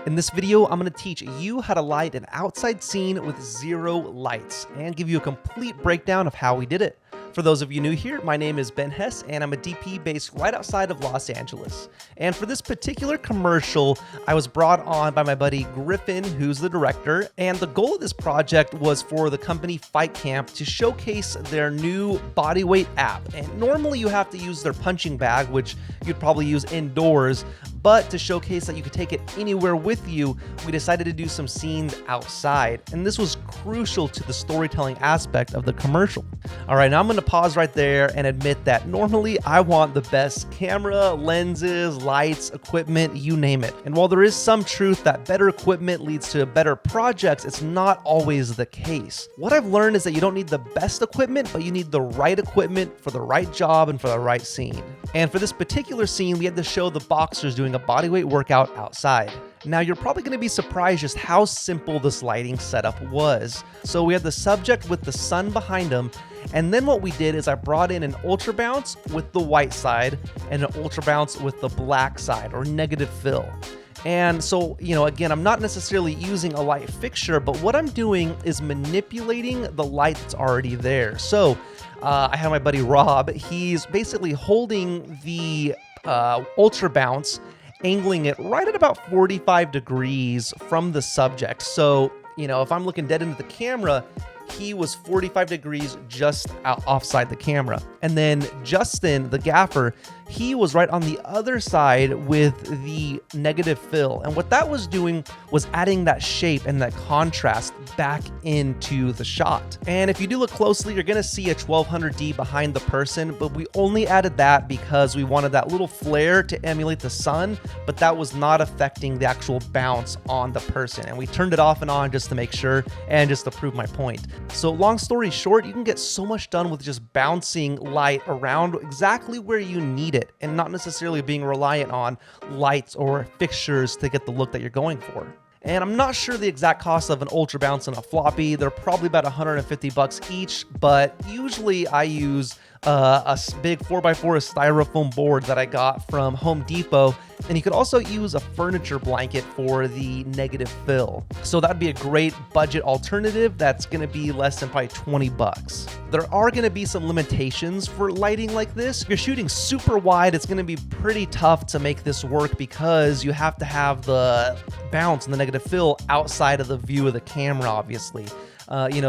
In this video, I'm going to teach you how to light an outside scene with 0 lights and give you a complete breakdown of how we did it. For those of you new here, my name is Ben Hess and I'm a DP based right outside of Los Angeles. And for this particular commercial, I was brought on by my buddy Griffin, who's the director. And the goal of this project was for the company Fight Camp to showcase their new bodyweight app. And normally you have to use their punching bag, which you'd probably use indoors. But to showcase that you could take it anywhere with you, we decided to do some scenes outside. And this was crucial to the storytelling aspect of the commercial. All right, now I'm going to pause right there and admit that normally I want the best camera, lenses, lights, equipment, you name it. And while there is some truth that better equipment leads to better projects, it's not always the case. What I've learned is that you don't need the best equipment, but you need the right equipment for the right job and for the right scene. And for this particular scene, we had to show the boxers doing a bodyweight workout outside. Now, you're probably going to be surprised just how simple this lighting setup was. So we had the subject with the sun behind him, and then what we did is I brought in an ultra bounce with the white side and an ultra bounce with the black side, or negative fill. And so, again, I'm not necessarily using a light fixture, but what I'm doing is manipulating the light that's already there. So I have my buddy Rob. He's basically holding the ultra bounce, angling it right at about 45 degrees from the subject. So, if I'm looking dead into the camera, he was 45 degrees just offside the camera. And then Justin, the gaffer, he was right on the other side with the negative fill. And what that was doing was adding that shape and that contrast back into the shot. And if you do look closely, you're gonna see a 1200D behind the person, but we only added that because we wanted that little flare to emulate the sun, but that was not affecting the actual bounce on the person. And we turned it off and on just to make sure and just to prove my point. So long story short, you can get so much done with just bouncing light around exactly where you need it and not necessarily being reliant on lights or fixtures to get the look that you're going for. And I'm not sure the exact cost of an ultra bounce and a floppy. They're probably about 150 bucks each, but usually I use a big 4x4 styrofoam board that I got from Home Depot. And you could also use a furniture blanket for the negative fill. So that'd be a great budget alternative that's gonna be less than probably 20 bucks. There are gonna be some limitations for lighting like this. If you're shooting super wide, it's gonna be pretty tough to make this work because you have to have the bounce and the negative fill outside of the view of the camera, obviously.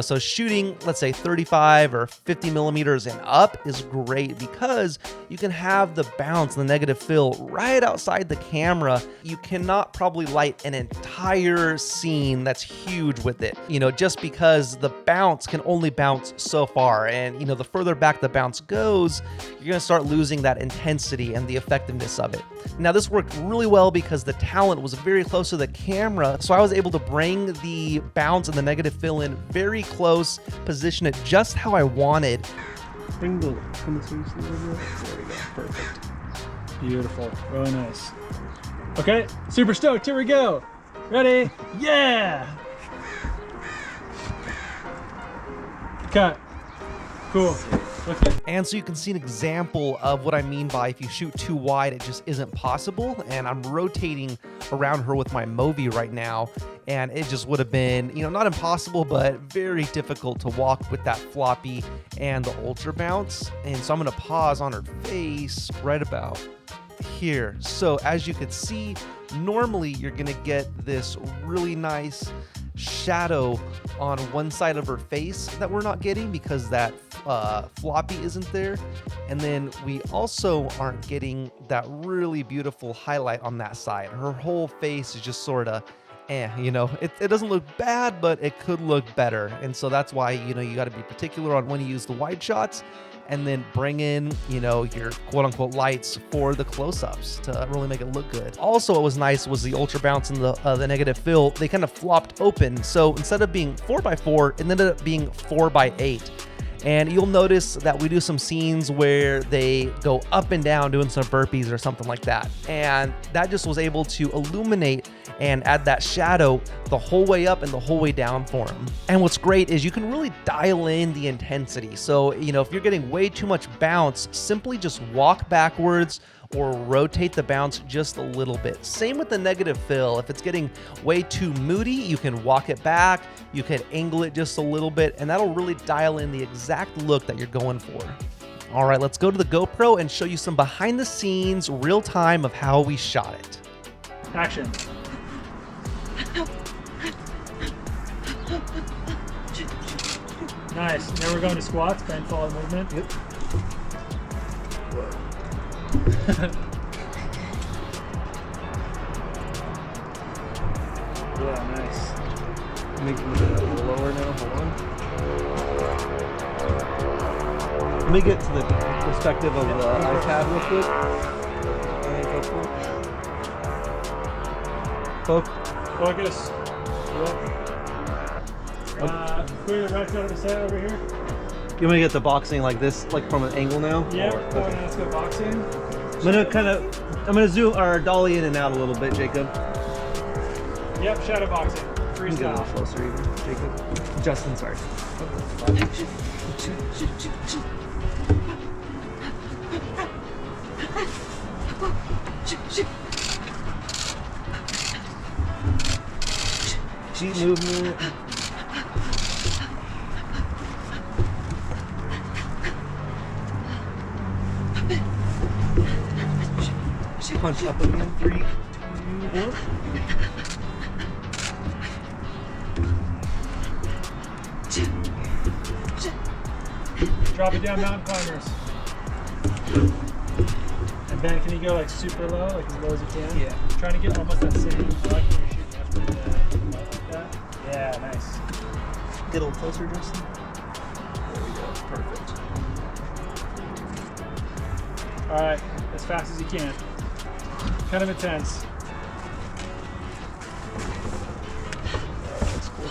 So shooting, let's say 35 or 50 millimeters and up is great because you can have the bounce and the negative fill right outside the camera. You cannot probably light an entire scene that's huge with it, just because the bounce can only bounce so far. And, the further back the bounce goes, you're going to start losing that intensity and the effectiveness of it. Now, this worked really well because the talent was very close to the camera. So I was able to bring the bounce and the negative fill in very close, position it just how I wanted. Bring the face a little bit. There we go. Perfect. Beautiful. Really nice. Okay, super stoked. Here we go. Ready? Yeah! Cut. Cool. Okay. And so you can see an example of what I mean by if you shoot too wide, it just isn't possible. And I'm rotating around her with my Movi right now. And it just would have been, not impossible, but very difficult to walk with that floppy and the ultra bounce. And so I'm going to pause on her face right about here. So as you can see, normally you're going to get this really nice shadow on one side of her face that we're not getting because that floppy isn't there. And then we also aren't getting that really beautiful highlight on that side. Her whole face is just sort of it doesn't look bad, but it could look better. And so that's why, you got to be particular on when you use the wide shots and then bring in, your quote unquote lights for the close-ups to really make it look good. Also, what was nice was the ultra bounce and the negative fill, they kind of flopped open. So instead of being 4x4, it ended up being 4x8. And you'll notice that we do some scenes where they go up and down doing some burpees or something like that. And that just was able to illuminate and add that shadow the whole way up and the whole way down for him. And what's great is you can really dial in the intensity. So, if you're getting way too much bounce, simply just walk backwards or rotate the bounce just a little bit. Same with the negative fill. If it's getting way too moody, you can walk it back, you can angle it just a little bit, and that'll really dial in the exact look that you're going for. All right, let's go to the GoPro and show you some behind the scenes real time of how we shot it. Action. Nice. Now we're going to squats, bend, follow movement. Yep. Yeah, nice. Let me move it a little lower now. Hold on. Let me get to the perspective of the iPad real quick. Go for it. Focus. Clear the right side of the set over here. You want me to get the boxing like this, like from an angle now? Yeah. Or- Okay. Let's go boxing. I'm gonna zoom or dolly in and out a little bit, Jacob. Yep. Shadow boxing. Get a little Freestyle. closer even, Jacob. Justin, sorry. Cheat movement. Punch up again. 3, 2, 1. Drop it down, mountain climbers. And Ben, can you go like super low, like as low as you can? Yeah. Trying to get almost that same. I like when you're shooting after the light like that. Yeah, nice. Get a little closer, Justin. There we go. Perfect. All right, as fast as you can. Kind of intense. That's cool.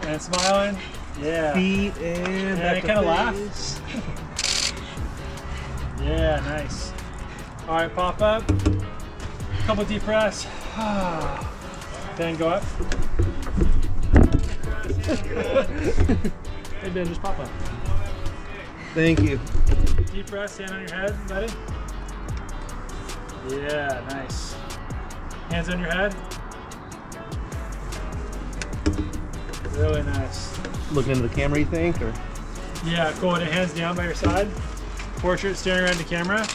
And smiling. Yeah. Feet and back kind of laugh. face. Yeah, nice. All right, pop up. Couple deep breaths. Then go up. Hey Ben, just pop up. Thank you. Deep breaths, hand on your head, ready? Yeah, nice. Hands on your head. Really nice. Looking into the camera, you think? Or Yeah, cool. And hands down by your side. Portrait staring around the camera.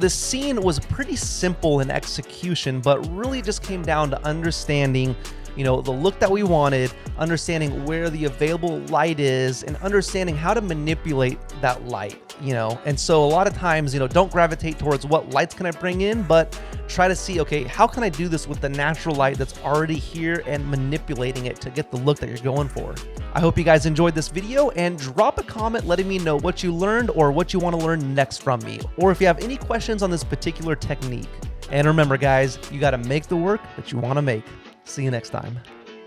the scene was pretty simple in execution, but really just came down to understanding, you know, the look that we wanted, understanding where the available light is, and understanding how to manipulate that light, you know. And so a lot of times, you know, don't gravitate towards what lights can I bring in, but try to see, okay, how can I do this with the natural light that's already here and manipulating it to get the look that you're going for. I hope you guys enjoyed this video, and drop a comment letting me know what you learned or what you want to learn next from me, or if you have any questions on this particular technique. And remember guys, you got to make the work that you want to make. See you next time.